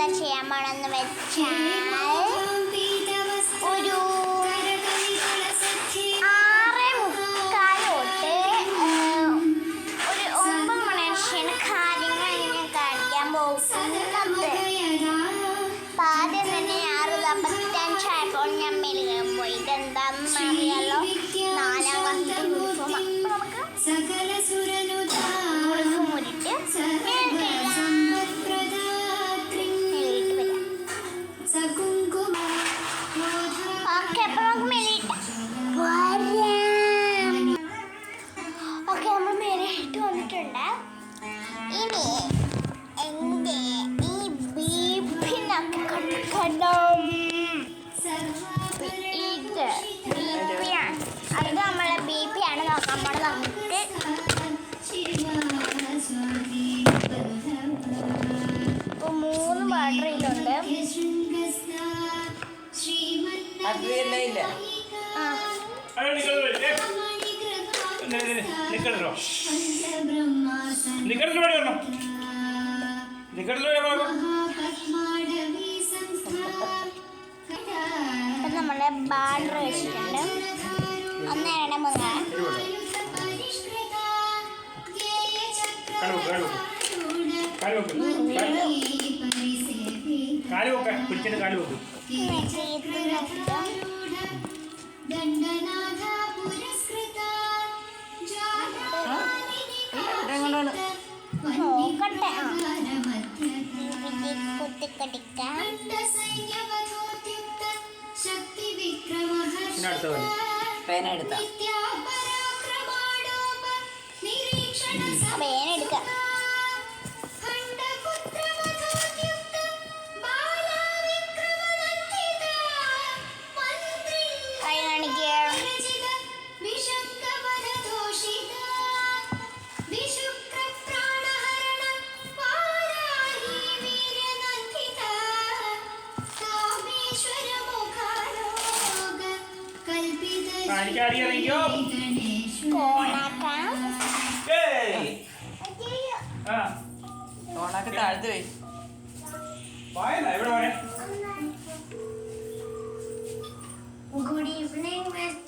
എന്താ ചെയ്യാൻ പോണെന്ന് വെച്ചാൽ ഒരു 6:45 തൊട്ട് ഒരു 9 മണി വരെയാണ് കാര്യങ്ങൾ ഞാൻ കാണിക്കാൻ പോകുന്നത്. അപ്പം ആദ്യം തന്നെ 6:45 ആയപ്പോൾ ഞാൻ മെഴുകാൻ പോയി. ഇതെന്താണെന്ന് അറിയാലോ, 4ാം ക്ലാസ്സിലെ യൂണിഫോം. അപ്പം നമുക്ക് യൂണിഫോം ഊരിട്ട് ഇനി എൻ്റെ ഈ ബീപ്പിനൊക്കെ കൊടുക്കണം. ഇത് ബീപ്പിയാണ്, അത് നമ്മളെ ബീപ്പിയാണ് നോക്കാൻ പോണത്. നമുക്ക് ഇപ്പോൾ 3 ബാറ്ററിയിലുണ്ട്. നമ്മളെ ബാറ്ററി വെച്ചിട്ടുണ്ട്. 1 2 പേനെടുത്ത പേനെടുക്കാം. ഓണാക്കി താഴ്ത്തു പോയി. Good evening miss.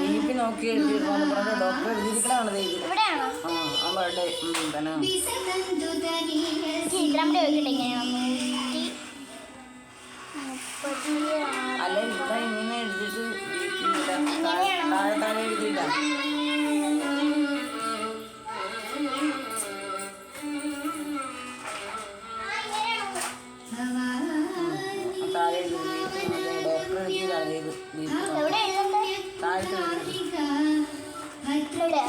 B P നോക്കി എഴുതിയിരുന്നോ ഡോക്ടർ എഴുതിയിരിക്കണതാണ്. ഇവിടെയാണോ? ആ ബർത്ത്ഡേ പിന്നെ ചിത്രം ചോദിക്കട്ടെ ഇങ്ങനെ 36 അല്ല ഇവിടെ ഇങ്ങനെ എഴുതിയിട്ട് ഇങ്ങനെയാണോ? താഴെ താഴെ എഴുതിയില്ല. താഴെ ഡോക്ടർ എഴുതിയതാണ് ഇത് എവിടെ എഴുതണ്ടേ? താഴത്തെ ഇവിടെ